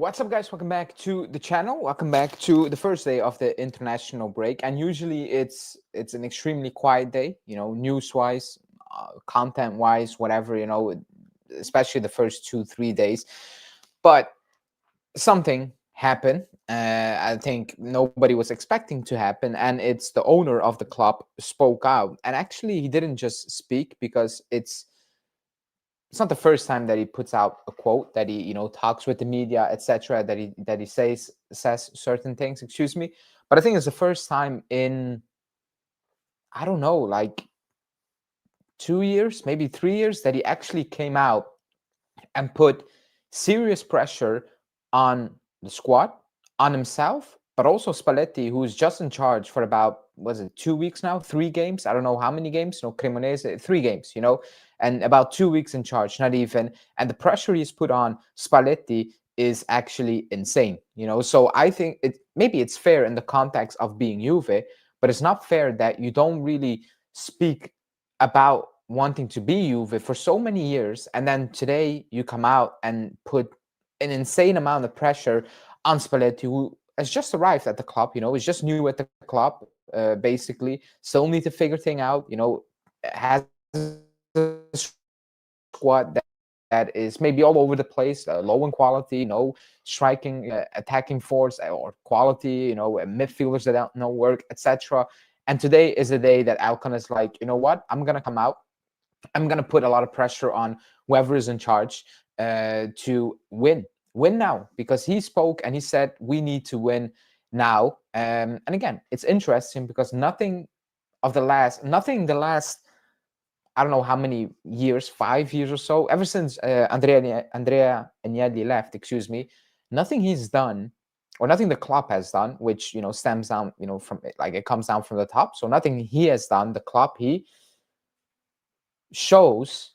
What's up, guys? Welcome back to the channel. Welcome back to the first day of the international break. And usually it's an extremely quiet day, news-wise, content-wise, whatever, especially the first 2-3 days. But something happened. I think nobody was expecting to happen, and it's the owner of the club spoke out. And actually, he didn't just speak because it's not the first time that he puts out a quote, that he talks with the media, etc., that he says certain things, excuse me. But I think it's the first time in, I don't know, like 2 years, maybe 3 years, that he actually came out and put serious pressure on the squad, on himself, but also Spalletti, who's just in charge for about, was it 2 weeks now, 3 games? I don't know how many games, Cremonese, 3 games, and about 2 weeks in charge, not even. And the pressure he's put on Spalletti is actually insane, So I think maybe it's fair in the context of being Juve, but it's not fair that you don't really speak about wanting to be Juve for so many years, and then today you come out and put an insane amount of pressure on Spalletti, who has just arrived at the club, is just new at the club, basically, still need to figure thing out, has a squad that is maybe all over the place, low in quality, no striking, attacking force or quality, midfielders that don't work, etc. And today is a day that Elkann is like, you know what, I'm going to come out, I'm going to put a lot of pressure on whoever is in charge to win now, because he spoke and he said we need to win now. And again, it's interesting because nothing the last, I don't know how many years, 5 years or so, ever since Andrea Agnelli left, excuse me, nothing he's done, or nothing the club has done, which stems down, from, like, it comes down from the top. So nothing he has done, the club, he shows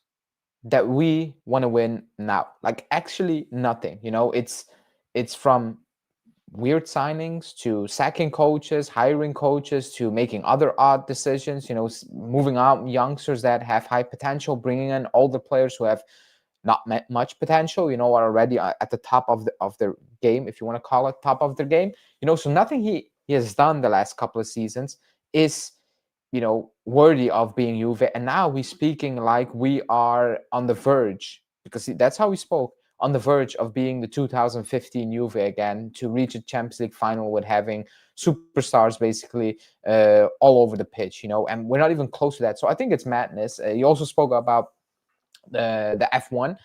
that we want to win now. Like, actually nothing. It's from weird signings to sacking coaches, hiring coaches, to making other odd decisions, moving out youngsters that have high potential, bringing in older players who have not much potential, are already at the top of their game, if you want to call it top of their game. So nothing he has done the last couple of seasons is worthy of being Juve. And now we're speaking like we are on the verge, because that's how we spoke, on the verge of being the 2015 Juve again, to reach a Champions League final with having superstars basically all over the pitch, and we're not even close to that. So I think it's madness. You also spoke about the F1,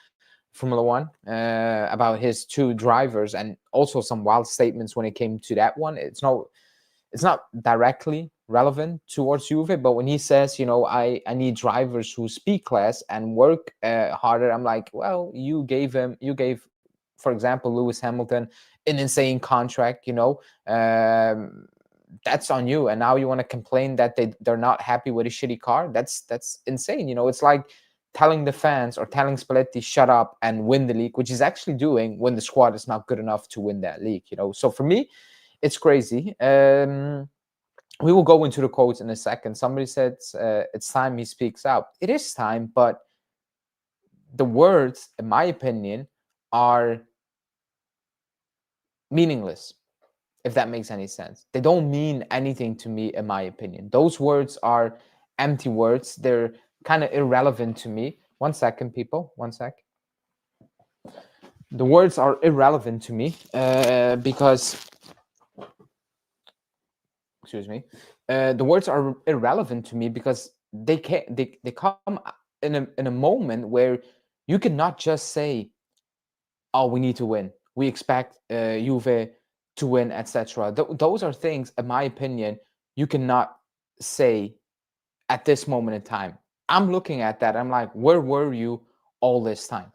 Formula One, about his two drivers, and also some wild statements when it came to that one. It's not directly relevant towards Juve, but when he says, I need drivers who speak less and work harder, I'm like, well, you gave, for example, Lewis Hamilton an insane contract, that's on you. And now you want to complain that they're not happy with a shitty car? That's insane. It's like telling the fans or telling Spalletti, shut up and win the league, which he's actually doing when the squad is not good enough to win that league, So for me, it's crazy. We will go into the quotes in a second. Somebody said it's time he speaks out. It is time, but the words, in my opinion, are meaningless, if that makes any sense. They don't mean anything to me, in my opinion. Those words are empty words. They're kind of irrelevant to me. 1 second, people. 1 sec. The words are irrelevant to me because... Excuse me. The words are irrelevant to me because they come in a moment where you cannot just say, oh, we need to win, we expect Juve to win, etc. Those are things, in my opinion, you cannot say at this moment in time. I'm looking at that, I'm like, where were you all this time?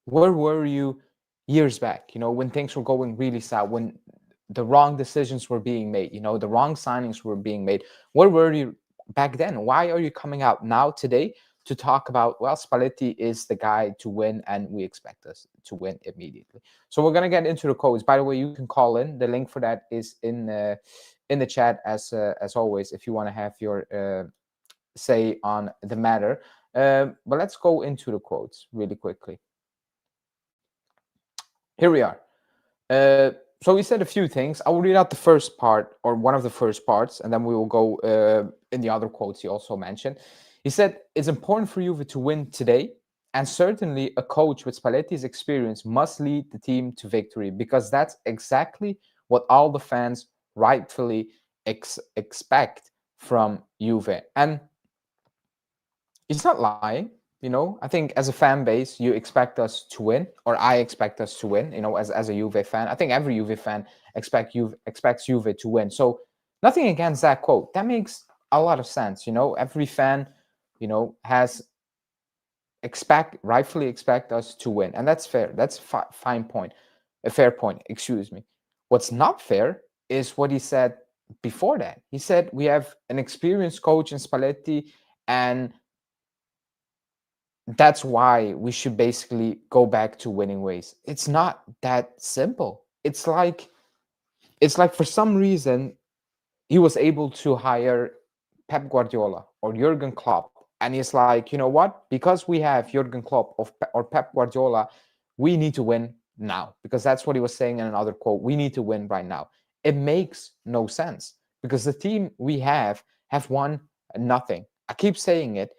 Where were you years back, when things were going really south, when the wrong decisions were being made, the wrong signings were being made? Where were you back then? Why are you coming out now today to talk about, well, Spalletti is the guy to win and we expect us to win immediately? So we're going to get into the codes. By the way, you can call in. The link for that is in the chat, as always, if you want to have your say on the matter. But let's go into the quotes really quickly. Here we are. Uh, so he said a few things. I will read out the first part, or one of the first parts, and then we will go in the other quotes he also mentioned. He said, "It's important for Juve to win today, and certainly a coach with Spalletti's experience must lead the team to victory, because that's exactly what all the fans rightfully expect from Juve." And he's not lying. I think as a fan base, you expect us to win, or I expect us to win. As a Juve fan, I think every Juve fan expects Juve to win. So nothing against that quote. That makes a lot of sense. Every fan, has rightfully expect us to win, and that's fair. That's fine point, a fair point. Excuse me. What's not fair is what he said before that. He said we have an experienced coach in Spalletti, and that's why we should basically go back to winning ways. It's not that simple. It's like for some reason he was able to hire Pep Guardiola or Jurgen Klopp, and he's like, you know what? Because we have Jurgen Klopp or Pep Guardiola, we need to win now, because that's what he was saying in another quote. We need to win right now. It makes no sense, because the team we have won nothing. I keep saying it.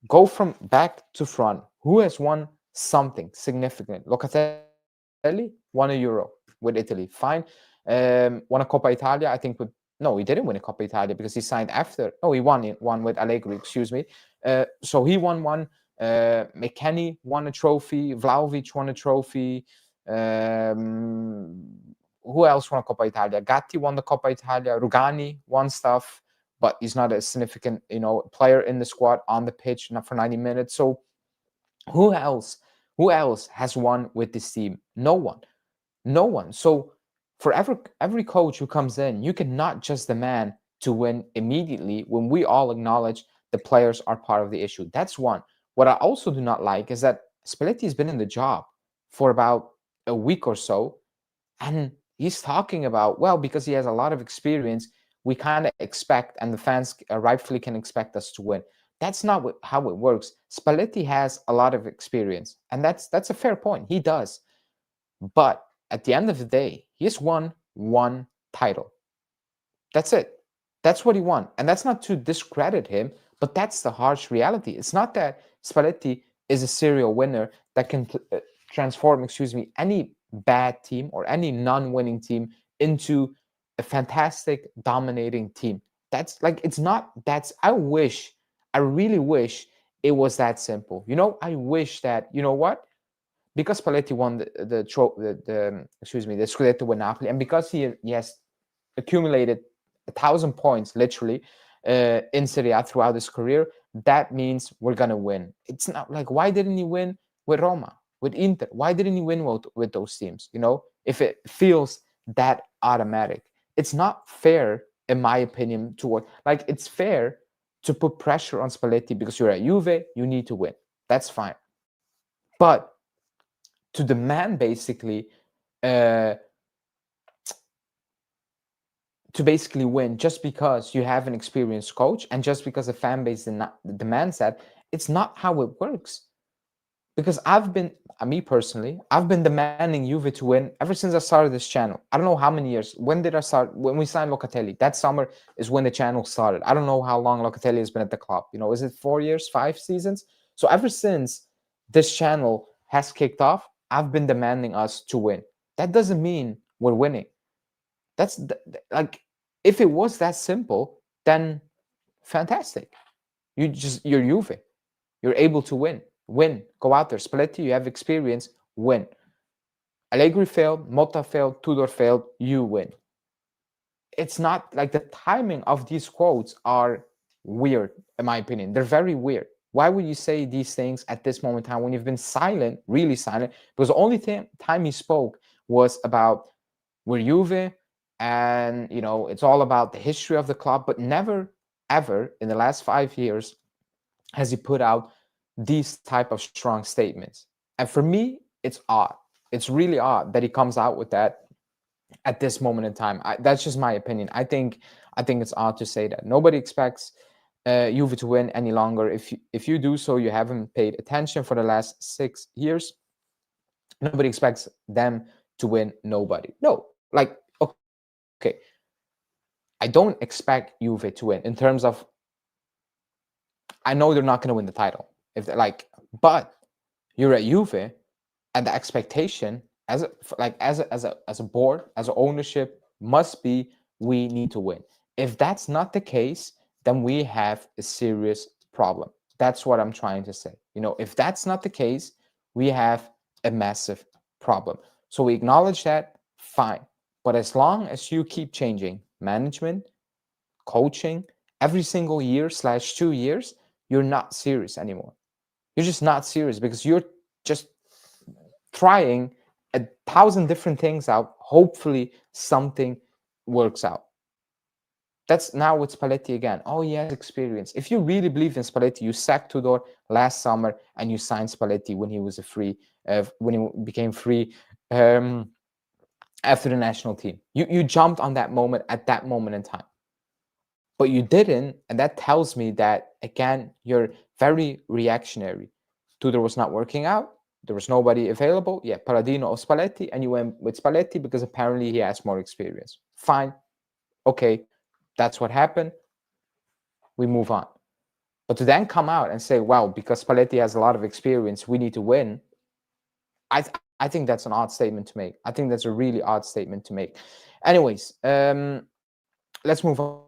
Go from back to front. Who has won something significant? Locatelli won a Euro with Italy. Fine. Won a Coppa Italia, I think. No, he didn't win a Coppa Italia because he signed after. No, he won one with Allegri. Excuse me. So he won one. McKennie won a trophy. Vlahovic won a trophy. Who else won a Coppa Italia? Gatti won the Coppa Italia. Rugani won stuff, but he's not a significant, player in the squad on the pitch, not for 90 minutes. So who else has won with this team? No one. No one. So for every coach who comes in, you cannot just demand to win immediately when we all acknowledge the players are part of the issue. That's one. What I also do not like is that Spalletti has been in the job for about a week or so, and he's talking about, well, because he has a lot of experience, we kind of expect, and the fans rightfully can expect us to win. That's not how it works. Spalletti has a lot of experience, and that's a fair point. He does. But at the end of the day, he has won one title. That's it. That's what he won. And that's not to discredit him, but that's the harsh reality. It's not that Spalletti is a serial winner that can transform, any bad team or any non-winning team into a fantastic, dominating team. That's like, it's not, I really wish it was that simple. I wish that, what? Because Spalletti won the Scudetto with Napoli, and because he has accumulated 1,000 points literally in Serie A throughout his career, that means we're gonna win. It's not like, why didn't he win with Roma, with Inter? Why didn't he win with those teams? If it feels that automatic, it's not fair, in my opinion. It's fair to put pressure on Spalletti because you're at Juve, you need to win. That's fine, but to demand basically uh, to basically win just because you have an experienced coach and just because the fan base demands that, it's not how it works. Because me personally, I've been demanding Juve to win ever since I started this channel. I don't know how many years. When did I start? When we signed Locatelli. That summer is when the channel started. I don't know how long Locatelli has been at the club. Is it 4 years, 5 seasons? So ever since this channel has kicked off, I've been demanding us to win. That doesn't mean we're winning. That's like, if it was that simple, then fantastic. You're Juve. You're able to win. Go out there. Spalletti, you have experience. Win. Allegri failed. Motta failed. Tudor failed. You win. It's not like the timing of these quotes are weird, in my opinion. They're very weird. Why would you say these things at this moment in time when you've been silent, really silent? Because the only time he spoke was about we're Juve, and it's all about the history of the club, but never ever in the last 5 years has he put out these type of strong statements. And for me, it's odd. It's really odd that he comes out with that at this moment in time. That's just my opinion. I think it's odd to say that. Nobody expects Juve to win any longer. If you do so, you haven't paid attention for the last 6 years. Nobody expects them to win? Nobody. No, like, okay, I don't expect Juve to win in terms of, I know they're not going to win the title if they're like, but you're at Juve, and the expectation as a, like as a board, as an ownership, must be we need to win. If that's not the case, then we have a serious problem. That's what I'm trying to say. If that's not the case, we have a massive problem. So we acknowledge that, fine. But as long as you keep changing management, coaching every single year / 2 years, you're not serious anymore. You're just not serious because you're just trying 1,000 different things out. Hopefully something works out. That's now with Spalletti again. Oh, he has experience. If you really believe in Spalletti, you sacked Tudor last summer and you signed Spalletti when he was when he became free after the national team. You jumped on that moment at that moment in time. But you didn't, and that tells me that, again, you're very reactionary. Tudor was not working out. There was nobody available. Yeah, Paladino or Spalletti, and you went with Spalletti because apparently he has more experience. Fine. Okay, that's what happened. We move on. But to then come out and say, well, because Spalletti has a lot of experience, we need to win, I think that's an odd statement to make. I think that's a really odd statement to make. Anyways, let's move on.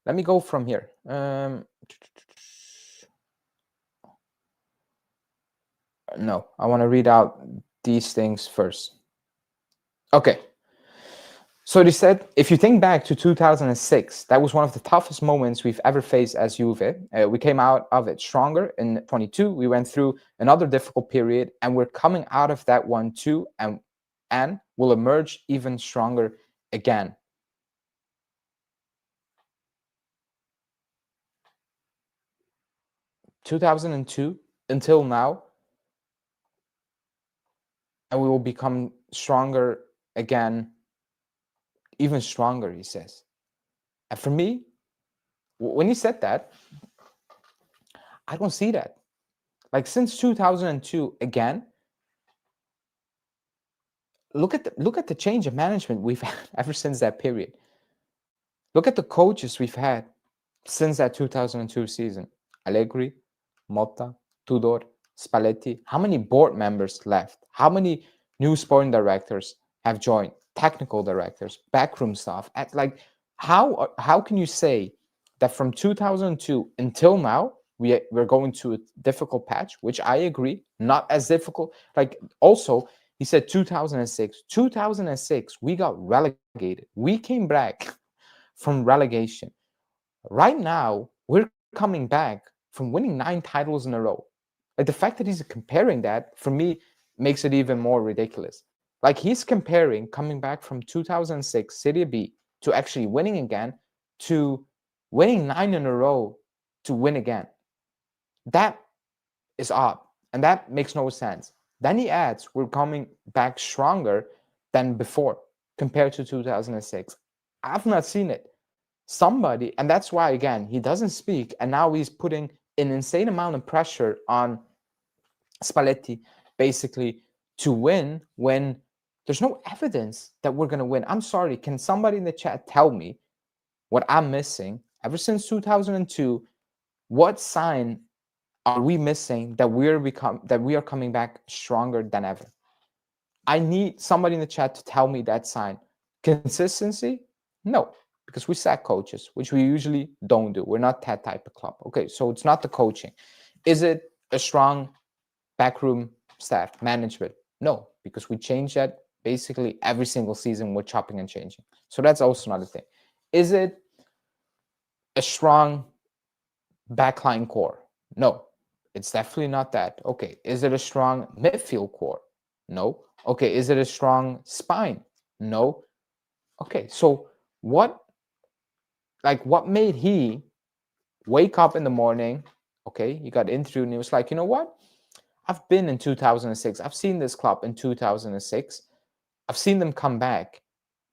Let me go from here. No, I want to read out these things first. Okay. So they said, if you think back to 2006, that was one of the toughest moments we've ever faced as Juve. We came out of it stronger. In 22, we went through another difficult period, and we're coming out of that one too, and will emerge even stronger again. (2002) until now, and we will become stronger again, even stronger, he says. And for me, when he said that, I don't see that. Like, since 2002, again, look at the change of management we've had ever since that period. Look at the coaches we've had since that 2002 season. Allegri, Motta, Tudor, Spalletti. How many board members left? How many new sporting directors have joined? Technical directors, backroom staff. How can you say that from 2002 until now we're going to a difficult patch, which I agree, not as difficult. Like, also, he said 2006, we got relegated. We came back from relegation. Right now, we're coming back from winning 9 titles in a row. Like, the fact that he's comparing that, for me, makes it even more ridiculous. Like, he's comparing coming back from 2006 Serie B to actually winning again to winning 9 in a row to win again. That is odd, and that makes no sense. Then he adds, we're coming back stronger than before compared to 2006. I've not seen it. Somebody, and that's why, again, he doesn't speak, and now he's putting an insane amount of pressure on Spalletti, basically, to win when there's no evidence that we're going to win. I'm sorry, can somebody in the chat tell me what I'm missing? Ever since 2002, what sign are we missing that we are coming back stronger than ever? I need somebody in the chat to tell me that sign. Consistency? No, because we sack coaches, which we usually don't do. We're not that type of club. Okay, so it's not the coaching. Is it a strong backroom staff, management? No, because we change that basically every single season. We're chopping and changing. So that's also another thing. Is it a strong backline core? No, it's definitely not that. Okay, is it a strong midfield core? No. Okay, is it a strong spine? No. Okay, so what made he wake up in the morning? Okay, he got interviewed and he was like, you know what? I've been in 2006. I've seen this club in 2006. I've seen them come back.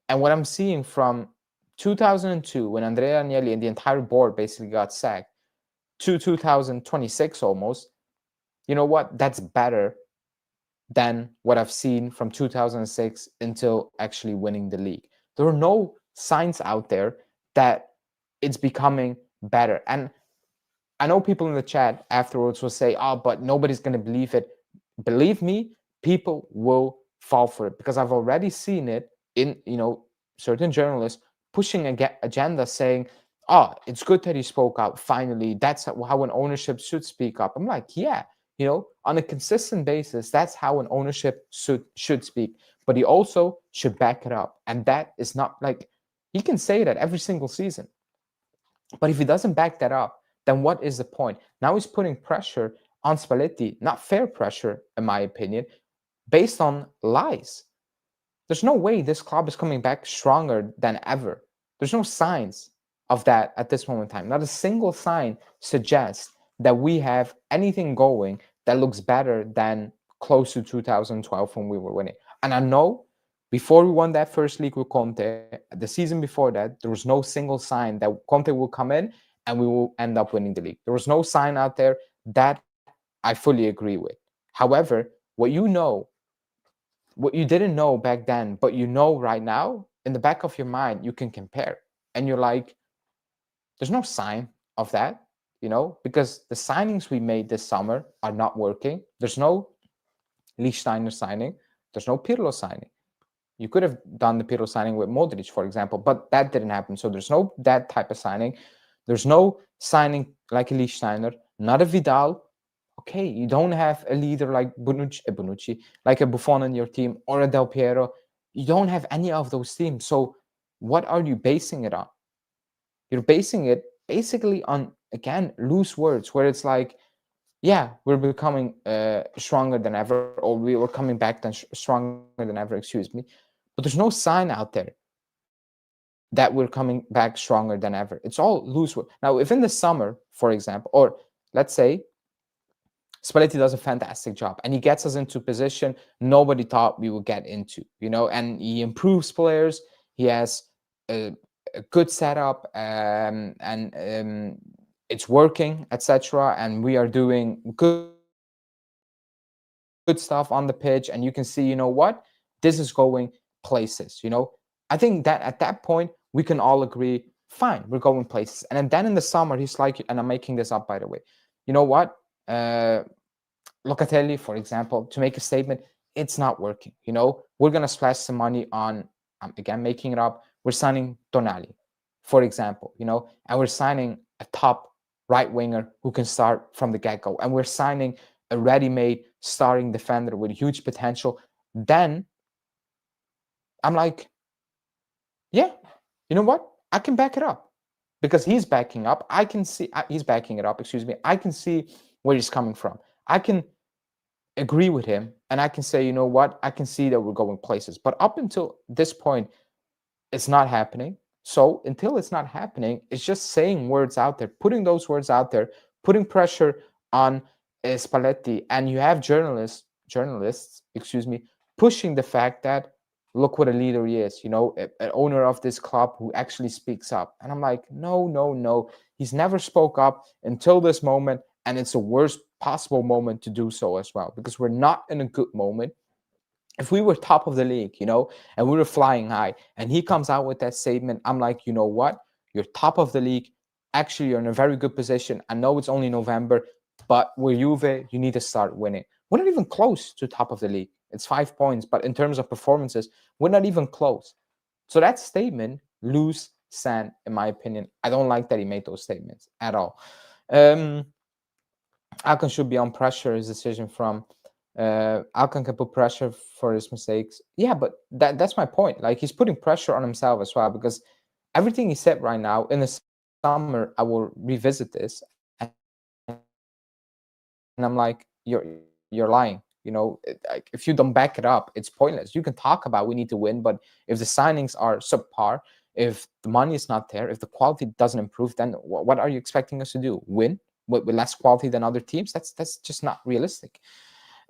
And what I'm seeing from 2002, when Andrea Agnelli and the entire board basically got sacked, to 2026 almost, you know what? That's better than what I've seen from 2006 until actually winning the league. There are no signs out there that it's becoming better. And I know people in the chat afterwards will say, oh, but nobody's going to believe it. Believe me, people will fall for it because I've already seen it in, certain journalists pushing an agenda saying, oh, it's good that he spoke out. Finally, that's how an ownership should speak up. I'm like, yeah, on a consistent basis, that's how an ownership should speak. But he also should back it up. And that is not like, he can say that every single season. But if he doesn't back that up, then what is the point? Now he's putting pressure on Spalletti, not fair pressure, in my opinion, based on lies. There's no way this club is coming back stronger than ever. There's no signs of that at this moment in time. Not a single sign suggests that we have anything going that looks better than close to 2012 when we were winning. And I know before we won that first league with Conte, the season before that, there was no single sign that Conte will come in and we will end up winning the league. There was no sign out there. That I fully agree with. However, what you didn't know back then, but you know right now, in the back of your mind, you can compare. And you're like, there's no sign of that, because the signings we made this summer are not working. There's no Lichtsteiner signing. There's no Pirlo signing. You could have done the Pirlo signing with Modric, for example, but that didn't happen. So there's no that type of signing. There's no signing like a Lichtsteiner, not a Vidal. Okay, you don't have a leader like Bonucci, like a Buffon on your team, or a Del Piero. You don't have any of those teams. So what are you basing it on? You're basing it basically on, again, loose words where it's like, yeah, we're becoming stronger than ever, or we were coming back stronger than ever, excuse me. But there's no sign out there that we're coming back stronger than ever. It's all loose words. Now, if in the summer, for example, or let's say Spalletti does a fantastic job and he gets us into position nobody thought we would get into, and he improves players. He has a good setup, and it's working, etc. And we are doing good stuff on the pitch. And you can see, what? This is going places, I think that at that point, we can all agree, fine, we're going places. And then in the summer, he's like, and I'm making this up, by the way, you know what? Locatelli, for example, to make a statement, it's not working. We're going to splash some money on, again, making it up. We're signing Tonali, for example, and we're signing a top right winger who can start from the get-go. And we're signing a ready-made starting defender with huge potential. Then I'm like, yeah, you know what? I can back it up because he's backing up. I can see he's backing it up. Excuse me. I can see where he's coming from. I can agree with him and I can say, you know what? I can see that we're going places. But up until this point, it's not happening. So until it's not happening, it's just saying words out there, putting those words out there, putting pressure on Spalletti. And you have journalists, excuse me, pushing the fact that look what a leader he is, an owner of this club who actually speaks up. And I'm like, no. He's never spoke up until this moment. And it's the worst possible moment to do so as well, because we're not in a good moment. If we were top of the league, and we were flying high, and he comes out with that statement, I'm like, you know what? You're top of the league. Actually, you're in a very good position. I know it's only November, but with Juve, you need to start winning. We're not even close to top of the league. It's 5 points, but in terms of performances, we're not even close. So that statement, loose sand, in my opinion. I don't like that he made those statements at all. Elkann should be on pressure. His decision from Elkann can put pressure for his mistakes. Yeah, but that's my point. Like, he's putting pressure on himself as well, because everything he said right now in the summer, I will revisit this, and I'm like, you're lying. Like, if you don't back it up, it's pointless. You can talk about we need to win, but if the signings are subpar, if the money is not there, if the quality doesn't improve, then what are you expecting us to do? Win with less quality than other teams? That's just not realistic.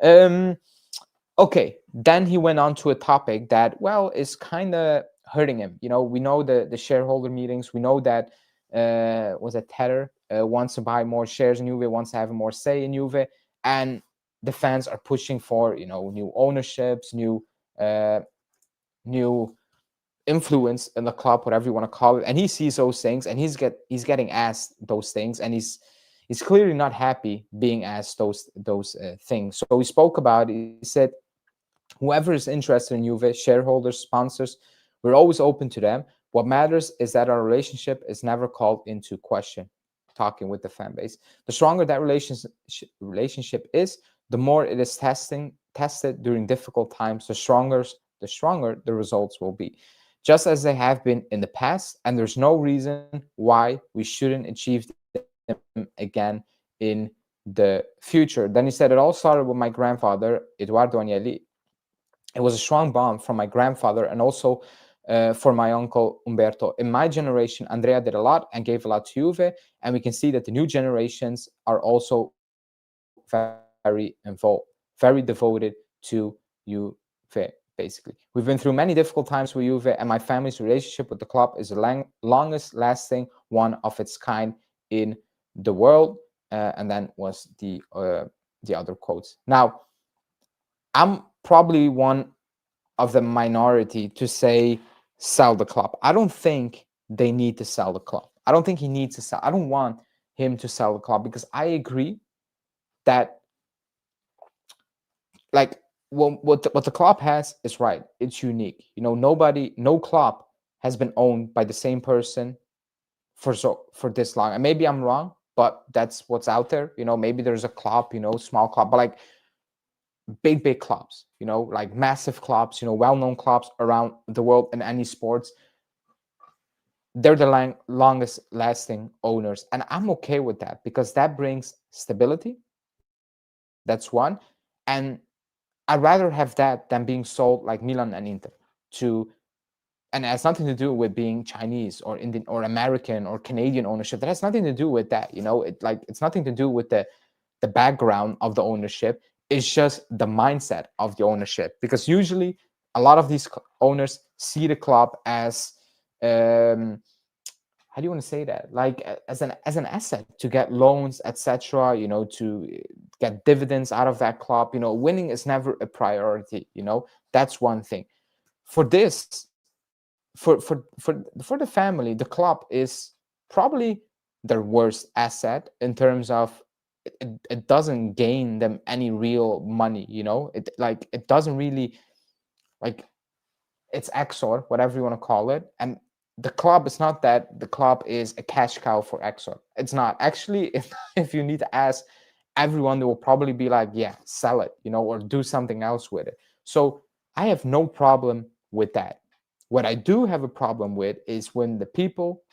Okay, then he went on to a topic that, well, is kind of hurting him. We know the shareholder meetings. We know that was it Tether, wants to buy more shares in Juve, wants to have more say in Juve, and the fans are pushing for, you know, new ownerships, uh, new influence in the club, whatever you want to call it. And he sees those things, and he's getting asked those things, and he's clearly not happy being asked those things. So he spoke about it. He said, whoever is interested in Juve, shareholders, sponsors, we're always open to them. What matters is that our relationship is never called into question. Talking with the fan base, the stronger that relationship is, the more it is tested during difficult times. The stronger the results will be, just as they have been in the past. And there's no reason why we shouldn't achieve them again in the future. Then he said, it all started with my grandfather, Eduardo Agnelli. It was a strong bond from my grandfather and also for my uncle Umberto. In my generation, Andrea did a lot and gave a lot to Juve, and we can see that the new generations are also very involved, very devoted to Juve, basically. We've been through many difficult times with Juve, and my family's relationship with the club is the longest lasting one of its kind in the world. And then was the other quotes. Now, I'm probably one of the minority to say sell the club. I don't think they need to sell the club. I don't think he needs to sell. I don't want him to sell the club, because I agree that, like, what the club has is right. It's unique. You know, no club has been owned by the same person for this long. And maybe I'm wrong, but that's what's out there. You know, maybe there's a club, you know, small club, but like big clubs, you know, like massive clubs, you know, well-known clubs around the world in any sports, they're the longest lasting owners. And I'm okay with that, because that brings stability. That's one. And I'd rather have that than being sold like Milan and Inter to, and it has nothing to do with being Chinese or Indian or American or Canadian ownership. That has nothing to do with that. You know, it's nothing to do with the background of the ownership. It's just the mindset of the ownership, because usually a lot of these owners see the club as, how do you want to say that, like as an asset to get loans, etc., you know, to get dividends out of that club. You know, winning is never a priority. You know, that's one thing. For this, for the family, the club is probably their worst asset in terms of it doesn't gain them any real money. You know, it doesn't really, like, it's Exor, whatever you want to call it. And the club is not that the club is a cash cow for Exor. It's not. Actually, if you need to ask everyone, they will probably be like, yeah, sell it, you know, or do something else with it. So I have no problem with that. What I do have a problem with is when the people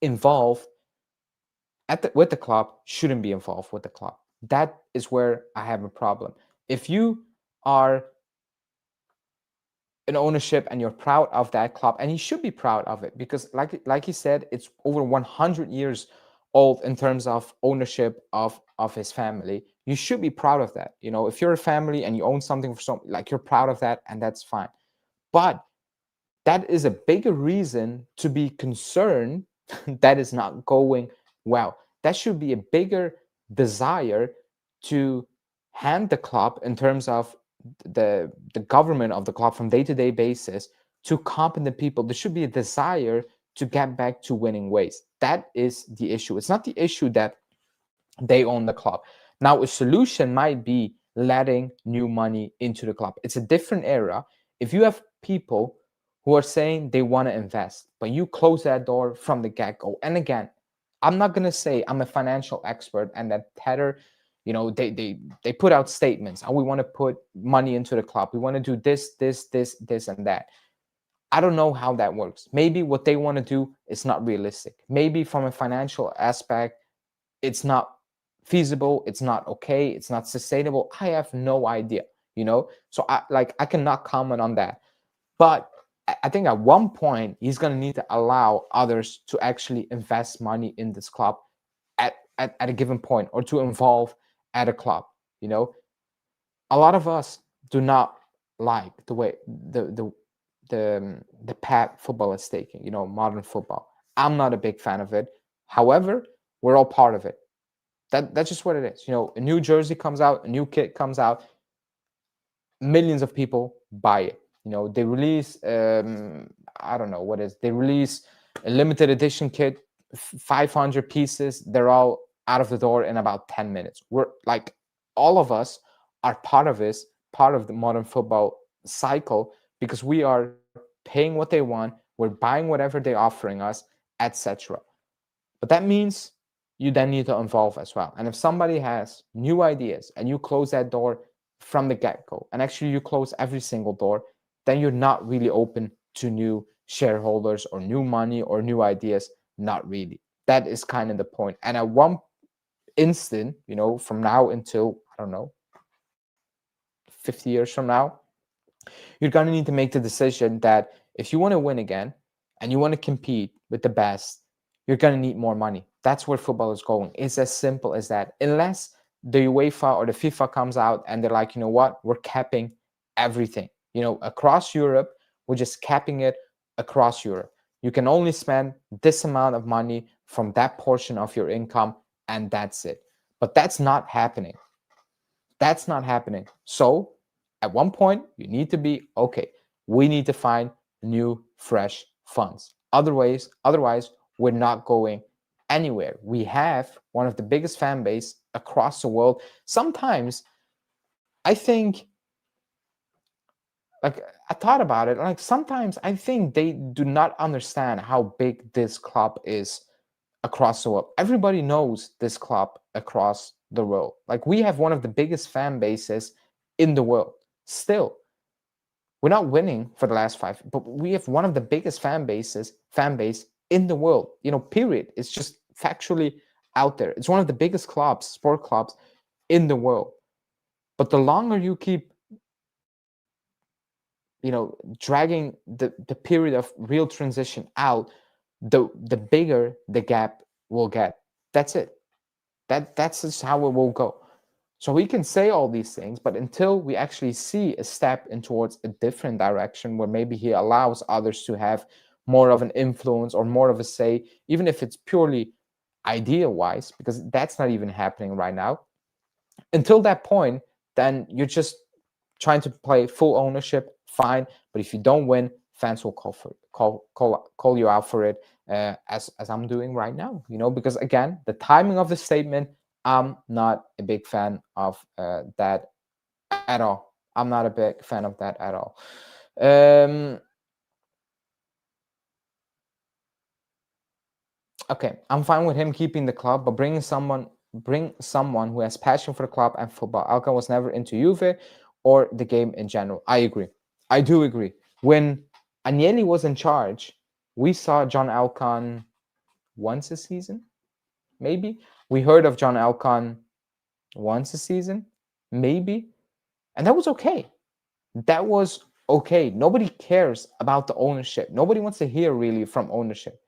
involved with the club shouldn't be involved with the club. That is where I have a problem. If you are an ownership and you're proud of that club, and you should be proud of it, because like he said, it's over 100 years old in terms of ownership of his family. You should be proud of that. You know, if you're a family and you own something for something, like, you're proud of that, and that's fine. But that is a bigger reason to be concerned that is not going well. That should be a bigger desire to hand the club, in terms of the government of the club from day-to-day basis, to competent people. There should be a desire to get back to winning ways. That is the issue. It's not the issue that they own the club. Now, a solution might be letting new money into the club. It's a different era. If you have people who are saying they want to invest, but you close that door from the get-go. And again, I'm not going to say I'm a financial expert and that Tether, you know, they put out statements, and we want to put money into the club. We want to do this, and that. I don't know how that works. Maybe what they want to do is not realistic. Maybe from a financial aspect, it's not feasible, it's not okay, it's not sustainable. I have no idea, you know. So I cannot comment on that. But I think at one point he's going to need to allow others to actually invest money in this club at a given point, or to involve at a club. You know, a lot of us do not like the way the path football is taking, you know, modern football. I'm not a big fan of it. However, we're all part of it. That's just what it is. A new jersey comes out, a new kit comes out, millions of people buy it. They release I don't know what is. They release a limited edition kit, 500 pieces. They're all out of the door in about 10 minutes. We're like, all of us are part of this, part of the modern football cycle, because we are paying what they want, we're buying whatever they're offering us, etc. But that means you then need to evolve as well. And if somebody has new ideas and you close that door from the get-go, and actually you close every single door, then you're not really open to new shareholders or new money or new ideas. Not really. That is kind of the point. And at one instant, from now until, I don't know, 50 years from now, you're going to need to make the decision that if you want to win again and you want to compete with the best, you're going to need more money. That's where football is going. It's as simple as that. Unless the UEFA or the FIFA comes out and they're like, you know what, we're capping everything. Across Europe, we're just capping it across Europe. You can only spend this amount of money from that portion of your income, and that's it. But that's not happening. That's not happening. So at one point, you need to be, okay, we need to find new, fresh funds. Otherwise, we're not going anywhere. We have one of the biggest fan base across the world. Sometimes I think, like, I thought about it, like sometimes I think they do not understand how big this club is across the world. Everybody knows this club across the world. Like, we have one of the biggest fan bases in the world. Still, we're not winning for the last 5, but we have one of the biggest fan base in the world. Period. It's just factually out there. It's one of the biggest clubs, sport clubs in the world. But the longer you keep, dragging the period of real transition out, the bigger the gap will get. That's it. That's just how it will go. So we can say all these things, but until we actually see a step in towards a different direction where maybe he allows others to have more of an influence or more of a say, even if it's purely idea-wise, because that's not even happening right now. Until that point, then you're just trying to play full ownership, fine. But if you don't win, fans will call you out for it, as I'm doing right now. Because again, the timing of the statement, I'm not a big fan of that at all. I'm not a big fan of that at all. Okay, I'm fine with him keeping the club, but bring someone who has passion for the club and football. Elkann was never into Juve or the game in general. I agree. I do agree. When Agnelli was in charge, we saw John Elkann once a season, maybe. We heard of John Elkann once a season, maybe. And that was okay. That was okay. Nobody cares about the ownership. Nobody wants to hear really from ownership.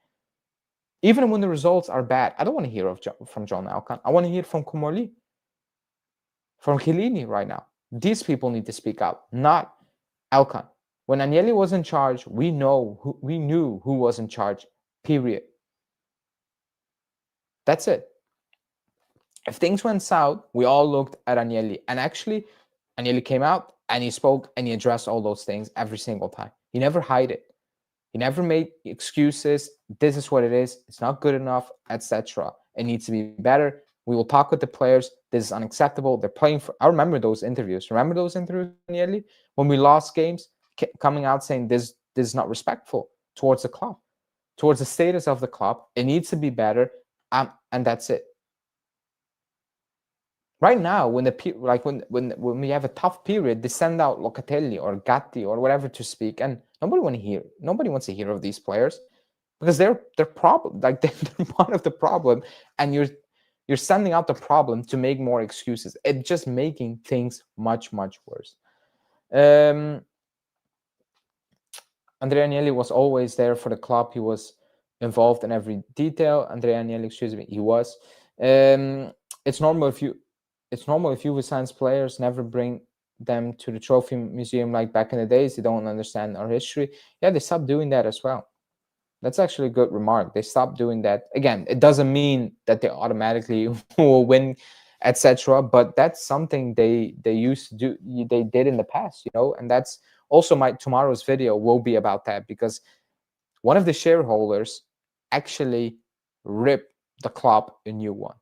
Even when the results are bad, I don't want to hear from John Elkann. I want to hear from Comorli, from Chiellini right now. These people need to speak out, not Elkann. When Agnelli was in charge, we knew who was in charge, period. That's it. If things went south, we all looked at Agnelli. And actually, Agnelli came out and he spoke and he addressed all those things every single time. He never hid it. He never made excuses. This is what it is. It's not good enough, etc. It needs to be better. We will talk with the players. This is unacceptable. They're playing for. I remember those interviews. Remember those interviews, Agnelli, when we lost games, coming out saying this is not respectful towards the club, towards the status of the club. It needs to be better, and that's it. Right now, when we have a tough period, they send out Locatelli or Gatti or whatever to speak, and nobody wants to hear of these players because they're problem, like they're part of the problem, and you're sending out the problem to make more excuses. It's just making things much worse. Andrea Agnelli was always there for the club. He was involved in every detail. Andrea Agnelli, excuse me, he was. It's normal if Juve signs players, never bring them to the trophy museum like back in the days. They don't understand our history. Yeah, they stopped doing that as well. That's actually a good remark. They stopped doing that. Again, it doesn't mean that they automatically will win, etc. But that's something they used to do. They did in the past, and that's also my tomorrow's video will be about that, because one of the shareholders actually ripped the club a new one.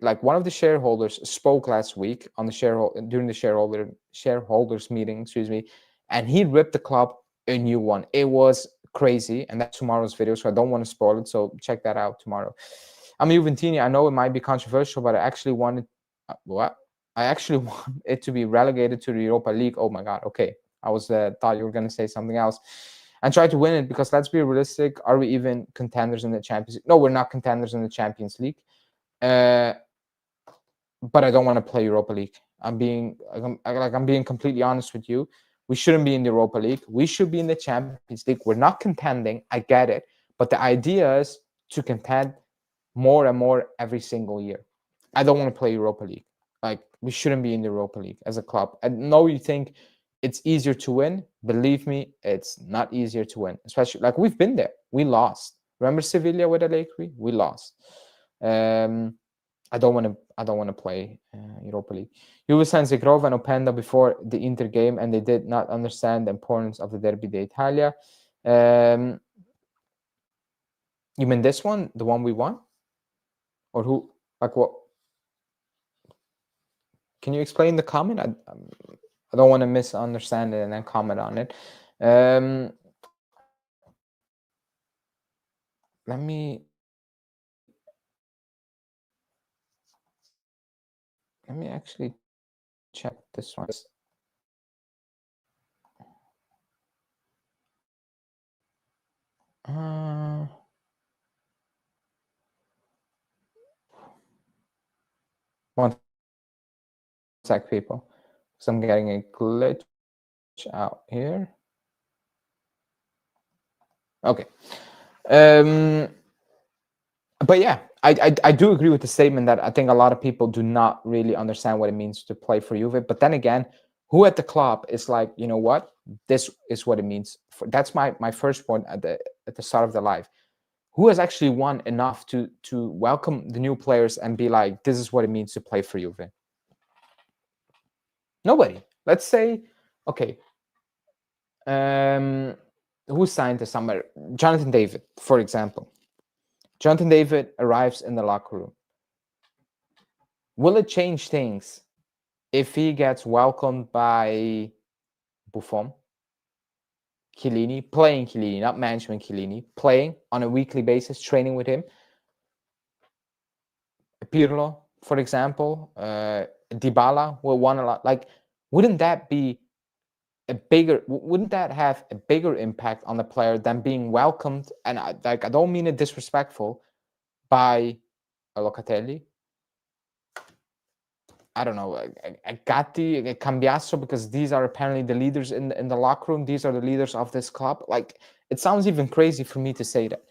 Like one of the shareholders spoke last week on the during the shareholders meeting, excuse me, and he ripped the club a new one. It was crazy, and that's tomorrow's video, so I don't want to spoil it. So check that out tomorrow. I'm Juventini. I know it might be controversial, but I actually wanted what? I actually want it to be relegated to the Europa League. Oh my God. Okay, I was thought you were gonna say something else. And try to win it, because let's be realistic. Are we even contenders in the Champions League? No, we're not contenders in the Champions League. But I don't want to play Europa League. I'm being completely honest with you. We shouldn't be in the Europa League. We should be in the Champions League. We're not contending. I get it, but the idea is to contend more and more every single year. I don't want to play Europa League. Like, we shouldn't be in the Europa League as a club. I know you think it's easier to win. Believe me, it's not easier to win. Especially like we've been there. We lost. Remember Sevilla with Allegri? We lost. I don't want to play Europa League. Juve signed Zegrova and Openda before the Inter game, and they did not understand the importance of the Derby d'Italia. You mean this one, the one we won, or who? Like what? Can you explain the comment? I don't want to misunderstand it and then comment on it. Let me actually check this one. One sec, people, because I'm getting a glitch out here. Okay. But yeah, I do agree with the statement that I think a lot of people do not really understand what it means to play for Juve. But then again, who at the club is like, you know what, this is what it means. That's my first point at the start of the live. Who has actually won enough to welcome the new players and be like, this is what it means to play for Juve? Nobody. Let's say, okay, who signed this summer? Jonathan David, for example. Jonathan David arrives in the locker room. Will it change things if he gets welcomed by Buffon, Chiellini, playing Chiellini, not management Chiellini, playing on a weekly basis, training with him? Pirlo, for example, Dybala will want a lot. Like, wouldn't that have a bigger impact on the player than being welcomed? And I don't mean it disrespectful, by a Locatelli, I don't know, a Gatti, a Cambiasso, because these are apparently the leaders in the locker room. These are the leaders of this club. Like, it sounds even crazy for me to say that.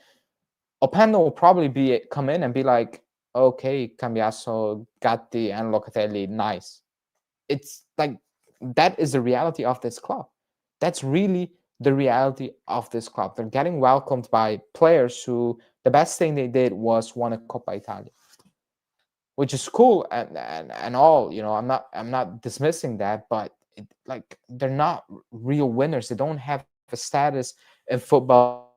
Openda will probably come in and be like, okay, Cambiasso, Gatti, and Locatelli, nice. It's like, that is the reality of this club. That's really the reality of this club. They're getting welcomed by players who the best thing they did was won a Coppa Italia, which is cool and all. I'm not dismissing that, but like, they're not real winners. They don't have a status in football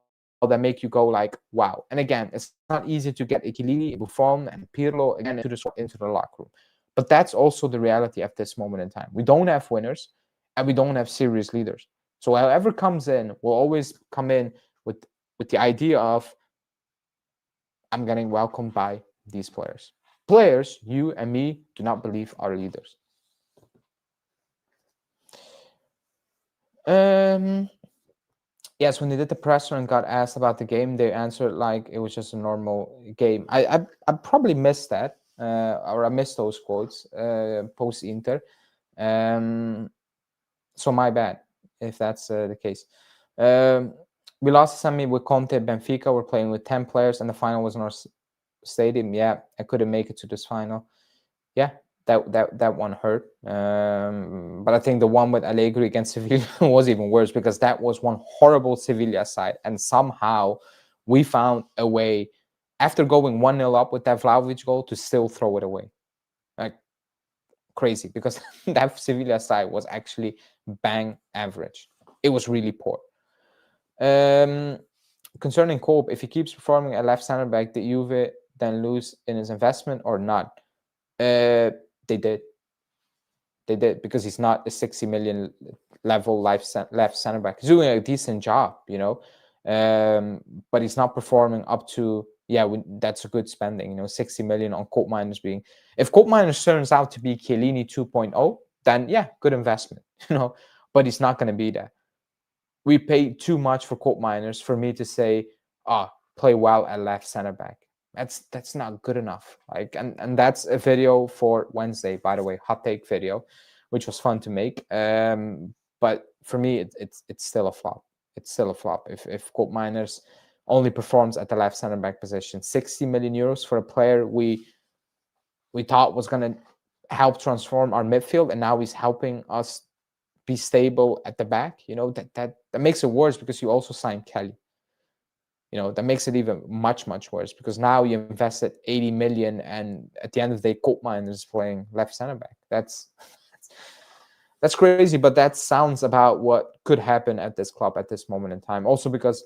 that make you go like, wow. And again, it's not easy to get Chiellini, Buffon, and Pirlo again into the locker room. But that's also the reality at this moment in time. We don't have winners, and we don't have serious leaders. So whoever comes in will always come in with the idea of, I'm getting welcomed by these players. Players you and me do not believe are leaders. Yes, when they did the presser and got asked about the game, they answered like it was just a normal game. I probably missed that, or I missed those quotes post Inter. So my bad if that's the case. We lost a semi with Conte Benfica. We're playing with 10 players, and the final was in our stadium. Yeah, I couldn't make it to this final. Yeah, that one hurt. But I think the one with Allegri against Sevilla was even worse, because that was one horrible Sevilla side, and somehow we found a way, after going 1-0 up with that Vlahovic goal, to still throw it away. Like, crazy, because that Sevilla side was actually bang average. It was really poor. Concerning Cope, if he keeps performing at left center back, did Juve then lose in his investment or not? They did. They did, because he's not a 60 million level left center back. He's doing a decent job, but he's not performing up to, that's a good spending, 60 million on Cope Miners being. If Cope Miners turns out to be Chiellini 2.0, then good investment, but he's not going to be that. We paid too much for Cope Miners for me to say, play well at left center back. That's not good enough. And that's a video for Wednesday, by the way, hot take video, which was fun to make. But for me, it's still a flop. It's still a flop. If Cope Miners only performs at the left center back position, 60 million euros for a player we thought was going to help transform our midfield, and now he's helping us be stable at the back. That makes it worse, because you also signed Kelly. That makes it even much worse, because now you invested 80 million, and at the end of the day, Cope Miners is playing left center back. That's crazy, but that sounds about what could happen at this club at this moment in time. Also because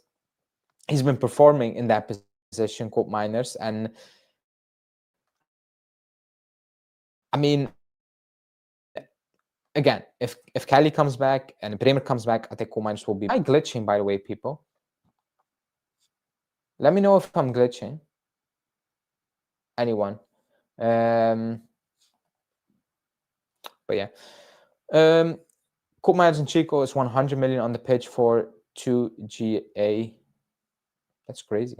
he's been performing in that position, Cope Miners, and I mean, again, if Kelly comes back and Bremer comes back, I think Cope Miners will be. Am I glitching, by the way, people? Let me know if I'm glitching. Anyone? But yeah. Cope Miners and Chico is 100 million on the pitch for 2 GA. That's crazy.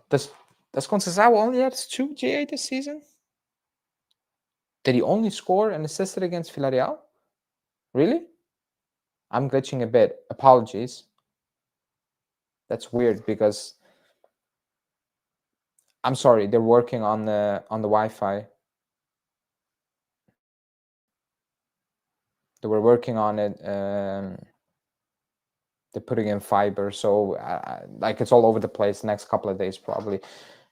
Does Conceição only have 2 GA this season? Did he only score and assisted against Villarreal? Really? I'm glitching a bit. Apologies. That's weird, because I'm sorry, they're working on the Wi-Fi. They were working on it. They're putting in fiber, so it's all over the place. The next couple of days probably.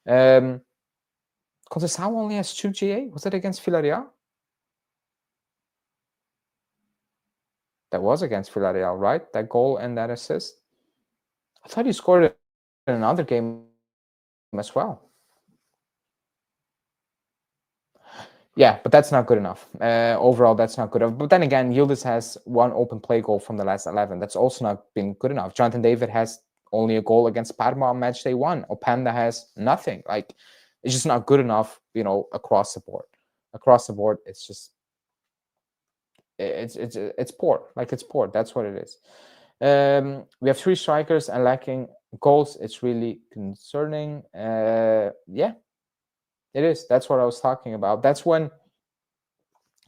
Conceição only has 2 GA. Was it against Villarreal? That was against Villarreal, right? That goal and that assist. I thought he scored it in another game as well. Yeah, but that's not good enough. Overall, that's not good enough. But then again, Yildiz has 1 open play goal from the last 11. That's also not been good enough. Jonathan David has only a goal against Parma on match day 1. Openda has nothing. It's just not good enough, across the board. Across the board, it's just it's poor. It's poor. That's what it is. We have 3 strikers and lacking goals. It's really concerning. Yeah, it is. That's what I was talking about. That's when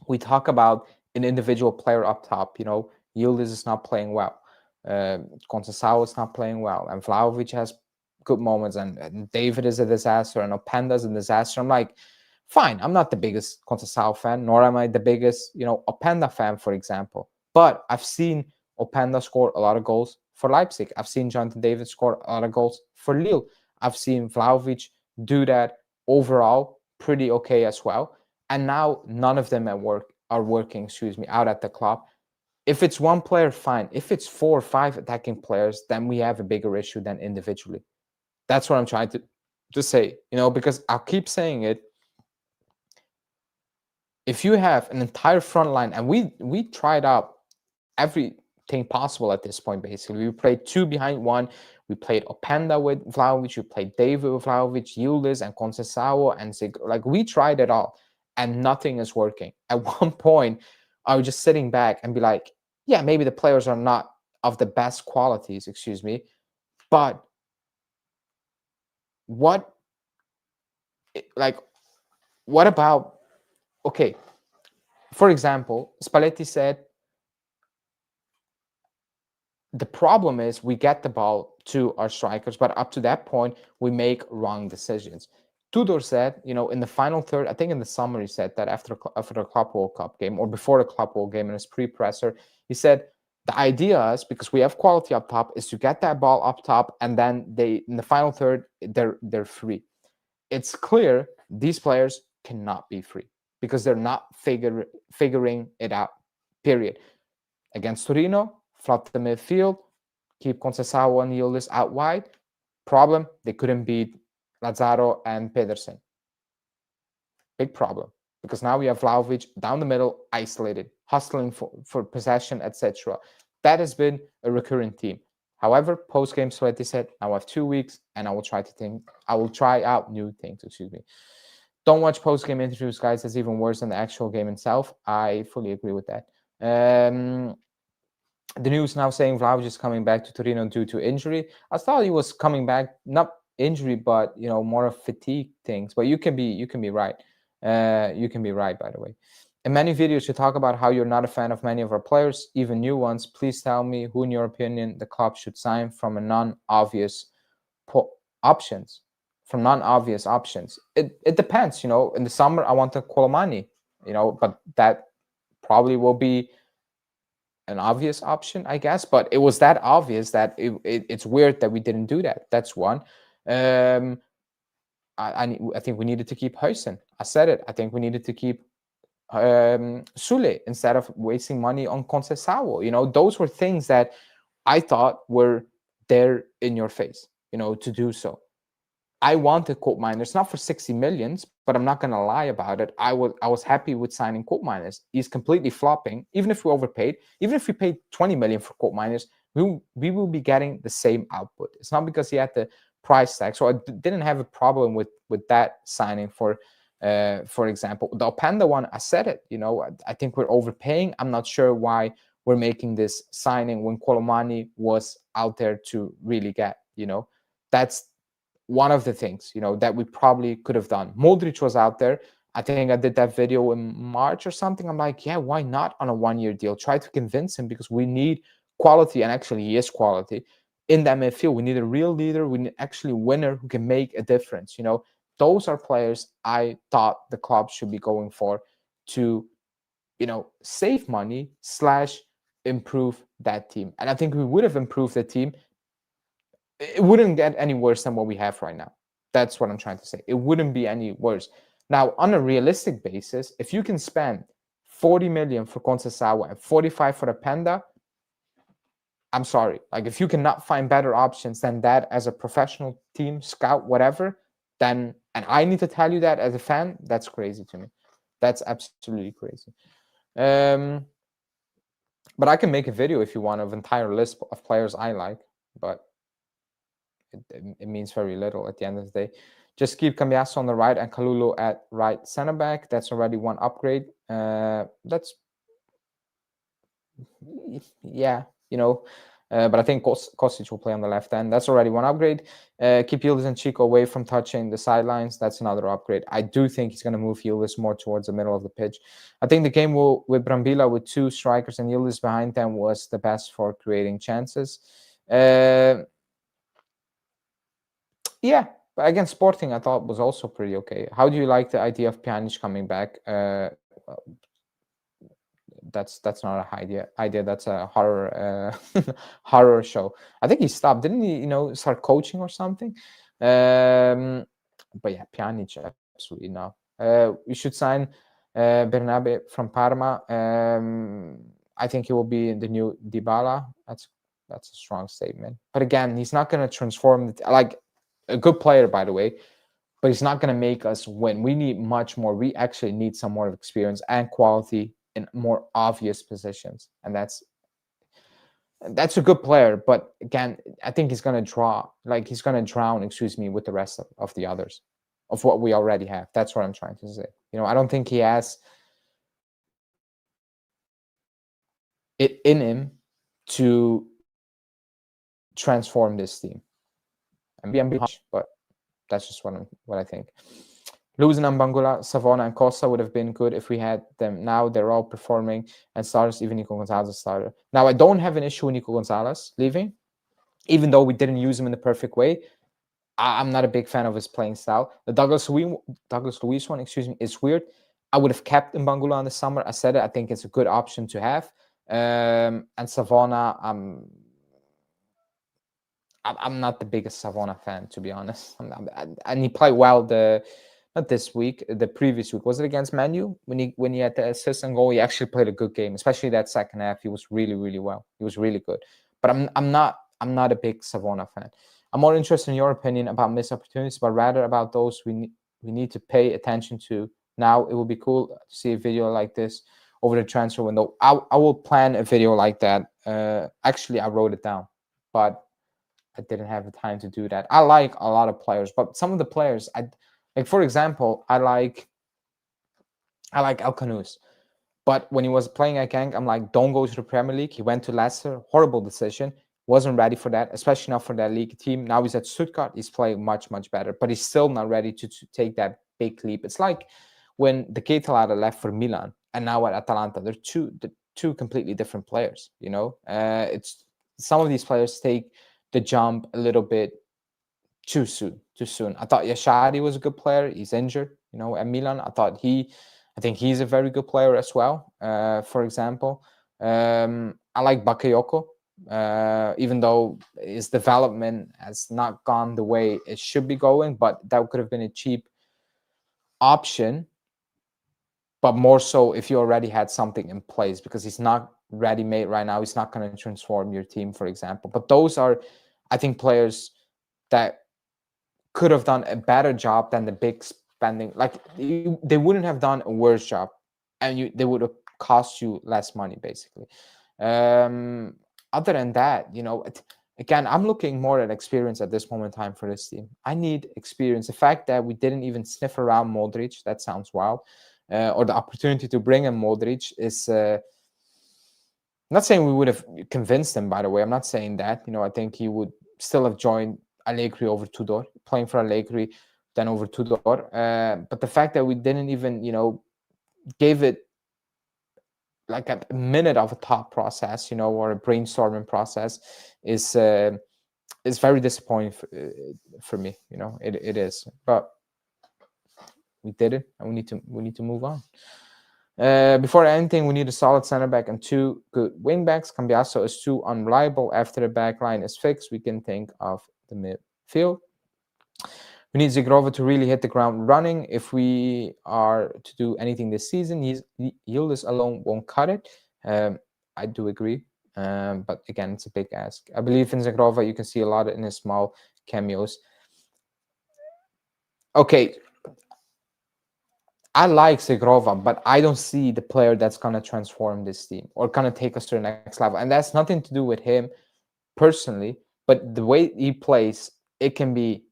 we talk about an individual player up top. Yildiz is not playing well. Conceição is not playing well, and Vlahovic has good moments, and David is a disaster, and Openda is a disaster. I'm like, fine, I'm not the biggest Conceição fan, nor am I the biggest, Openda fan, for example. But I've seen Openda score a lot of goals for Leipzig. I've seen Jonathan David score a lot of goals for Lille. I've seen Vlahovic do that overall pretty okay as well. And now none of them are working out at the club. If it's one player, fine. If it's 4 or 5 attacking players, then we have a bigger issue than individually. That's what I'm trying to say, because I'll keep saying it. If you have an entire front line, and we tried out everything possible at this point, basically. We played 2 behind 1. We played Openda with Vlahovic. We played David with Vlahovic, Yildiz and Conceição and Zig. We tried it all, and nothing is working. At one point, I was just sitting back and be like, yeah, maybe the players are not of the best qualities, excuse me, but what about, okay, for example, Spalletti said, the problem is we get the ball to our strikers, but up to that point, we make wrong decisions. Tudor said, in the final third, I think in the summer, he said that after the Club World Cup game or before the Club World game in his pre-presser, he said the idea is, because we have quality up top, is to get that ball up top, and then they in the final third they're free. It's clear these players cannot be free because they're not figuring it out. Period. Against Torino, flood the midfield, keep Conceição and Yildiz out wide. Problem, they couldn't beat Lazaro and Pedersen. Big problem, because now we have Vlahovic down the middle, isolated, hustling for possession, etc. That has been a recurrent theme. However, post-game, Spalletti said, now I have 2 weeks, and I will try out new things, Don't watch post-game interviews, guys. That's even worse than the actual game itself. I fully agree with that. The news now saying Vlahovic is coming back to Torino due to injury. I thought he was coming back, not injury, but more of fatigue things. But you can be right. You can be right, by the way. In many videos, you talk about how you're not a fan of many of our players, even new ones. Please tell me who, in your opinion, the club should sign from a non-obvious options. From non-obvious options, it depends. In the summer, I want the Colomani. But that probably will be an obvious option, I guess. But it was that obvious that it's weird that we didn't do that. That's one. I think we needed to keep Huijsen. I said it. I think we needed to keep Sule instead of wasting money on Conceição. Those were things that I thought were there in your face, to do so. I wanted Koopmeiners, not for 60 millions, but I'm not going to lie about it. I was happy with signing Koopmeiners. He's completely flopping. Even if we overpaid, even if we paid 20 million for Koopmeiners, we will be getting the same output. It's not because he had the price tag. So I didn't have a problem with that signing for example. The Openda one, I said it, I think we're overpaying. I'm not sure why we're making this signing when Colomani was out there to really get, that's one of the things, that we probably could have done. Modric was out there. I think I did that video in March or something. I'm like, yeah, why not on a 1-year deal? Try to convince him, because we need quality, and actually he is quality in that midfield. We need a real leader. We need actually a winner who can make a difference. Those are players I thought the club should be going for to, save money / improve that team. And I think we would have improved the team. It wouldn't get any worse than what we have right now. That's what I'm trying to say. It wouldn't be any worse. Now, on a realistic basis, if you can spend 40 million for Conceição and 45 for the Panda, I'm sorry. Like, if you cannot find better options than that as a professional team, scout, whatever, then, and I need to tell you that as a fan, that's crazy to me. That's absolutely crazy. But I can make a video if you want of entire list of players I like, but it means very little at the end of the day. Just keep Cambiasso on the right and Kalulu at right center back. That's already one upgrade. That's, yeah, but I think Kostic will play on the left end. That's already one upgrade. Keep Yildiz and Chico away from touching the sidelines. That's another upgrade. I do think he's going to move Yildiz more towards the middle of the pitch. I think the game with Brambilla with 2 strikers and Yildiz behind them was the best for creating chances. Yeah, but against Sporting, I thought was also pretty okay. How do you like the idea of Pjanic coming back? That's not an idea. That's a horror horror show. I think he stopped, didn't he? Start coaching or something. But yeah, Pjanic, absolutely not. We should sign Bernabe from Parma. I think he will be the new Dybala. That's a strong statement. But again, he's not going to transform like a good player, by the way, but he's not going to make us win. We need much more. We actually need some more experience and quality in more obvious positions, and that's a good player. But again, I think he's going to drown, with the rest of the others, of what we already have. That's what I'm trying to say. I don't think he has it in him to transform this team. And be harsh, but that's just what I think. Losing Mbangula, Savona, and Costa would have been good if we had them. Now they're all performing and starters, even Nico Gonzalez starter. Now, I don't have an issue with Nico Gonzalez leaving, even though we didn't use him in the perfect way. I'm not a big fan of his playing style. The Douglas Luiz one, excuse me, is weird. I would have kept Mbangula in the summer. I said it. I think it's a good option to have. And Savona, I'm not the biggest Savona fan, to be honest. And he played well not this week, the previous week. Was it against Manu when he had the assist and goal? He actually played a good game, especially that second half. He was really, really well. He was really good. But I'm not a big Savona fan. I'm more interested in your opinion about missed opportunities, but rather about those we need to pay attention to now. It would be cool to see a video like this over the transfer window. I will plan a video like that. Actually, I wrote it down, but I didn't have the time to do that. I like a lot of players, but some of the players, like for example, I like Elkann. But when he was playing at Genk, I'm like, don't go to the Premier League. He went to Leicester. Horrible decision. Wasn't ready for that, especially not for that league team. Now he's at Stuttgart. He's playing much, much better, but he's still not ready to take that big leap. It's like when the Ketelare left for Milan and now at Atalanta. They're two completely different players, It's some of these players take the jump a little bit too soon. I thought Yashari was a good player. He's injured, at Milan. I think he's a very good player as well. For example, I like Bakayoko, even though his development has not gone the way it should be going, but that could have been a cheap option. But more so if you already had something in place, because he's not ready-made right now. He's not going to transform your team, for example. But those are, I think, players that could have done a better job than the big spending. Like they wouldn't have done a worse job, and they would have cost you less money, basically. Other than that, again, I'm looking more at experience at this moment in time for this team. I need experience. The fact that we didn't even sniff around Modric, that sounds wild. Or the opportunity to bring in Modric is. I'm not saying we would have convinced him, by the way. I'm not saying that. I think he would still have joined Allegri over Tudor, playing for Allegri, then over Tudor. But the fact that we didn't even, gave it like a minute of a thought process, or a brainstorming process is very disappointing for me. It is. But we did it, and we need to move on. Before anything, we need a solid center back and two good wing backs. Cambiaso is too unreliable. After the back line is fixed, we can think of the midfield. We need Zigrova to really hit the ground running. If we are to do anything this season, Yildiz alone won't cut it. I do agree. But again, it's a big ask. I believe in Zigrova. You can see a lot in his small cameos. Okay. I like Zigrova, but I don't see the player that's going to transform this team or going to take us to the next level. And that's nothing to do with him personally, but the way he plays, it can be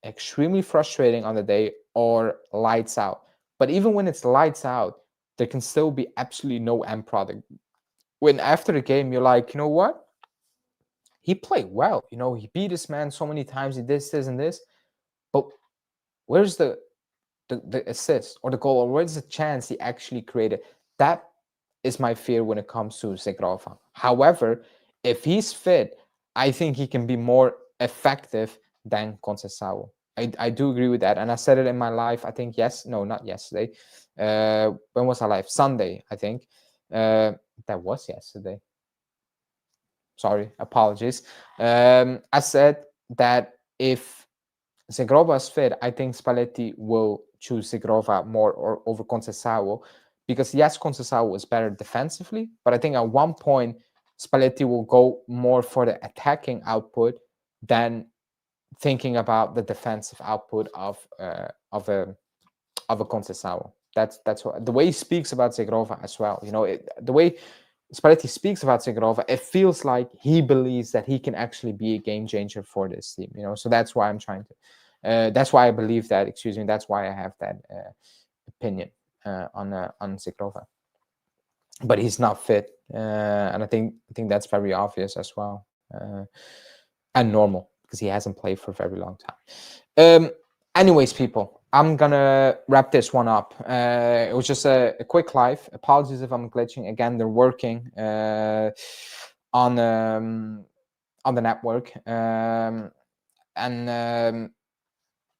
extremely frustrating on the day or lights out. But even when it's lights out, there can still be absolutely no end product. When after the game, you're like, you know what? He played well. He beat this man so many times. He did this and this. But where's the assist or the goal, or where's the chance he actually created? That is my fear when it comes to Zigrova. However, if he's fit, I think he can be more effective than Conceição. I do agree with that, and I said it in my live. I think not yesterday. When was I live? Sunday, I think. That was yesterday. Sorry, apologies. I said that if Zigrova is fit, I think Spalletti will choose Zigrova more or over Conceição, because yes, Conceição is better defensively, but I think at one point Spalletti will go more for the attacking output than thinking about the defensive output of a Conceição. That's what, the way he speaks about Zigrova as well. The way Spalletti speaks about Zigrova, it feels like he believes that he can actually be a game changer for this team. So that's why I'm trying to. That's why I believe that. Excuse me. That's why I have that opinion on Zigrova. But he's not fit, and I think that's very obvious as well, and normal, because he hasn't played for a very long time. Anyways, people, I'm gonna wrap this one up. It was just a quick live. Apologies if I'm glitching again. They're working on the network, and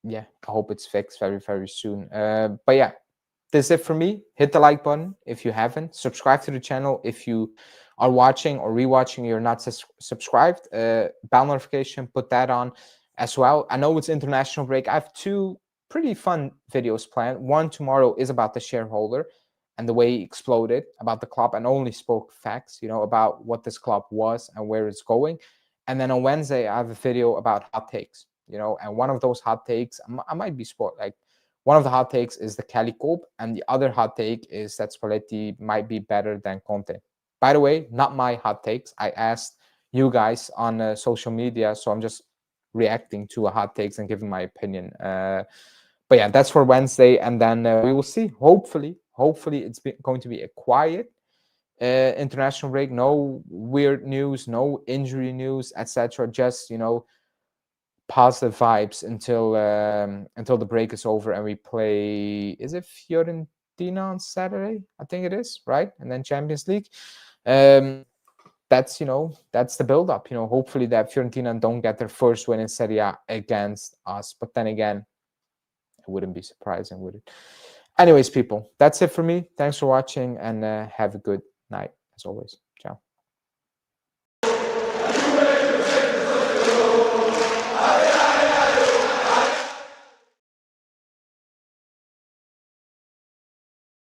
yeah, I hope it's fixed very, very soon. But yeah, this is it for me. Hit the like button if you haven't. Subscribe to the channel if you are watching or rewatching. You're not subscribed. Bell notification, put that on as well. I know it's international break. I have two pretty fun videos planned. One tomorrow is about the shareholder and the way he exploded, about the club, and only spoke facts, about what this club was and where it's going. And then on Wednesday, I have a video about hot takes, and one of those hot takes, I might be sport like, one of the hot takes is the Cali Coupe, and the other hot take is that Spalletti might be better than Conte. By the way, not my hot takes. I asked you guys on social media, so I'm just reacting to a hot takes and giving my opinion. But yeah, that's for Wednesday, and then we will see. Hopefully, it's going to be a quiet international break. No weird news, no injury news, etc. Just positive vibes until the break is over and we play. Is it Fiorentina on Saturday? I think it is, right? And then Champions League. That's that's the build up. Hopefully that Fiorentina don't get their first win in Serie A against us. But then again, it wouldn't be surprising, would it? Anyways, people, that's it for me. Thanks for watching and have a good night as always. Ciao.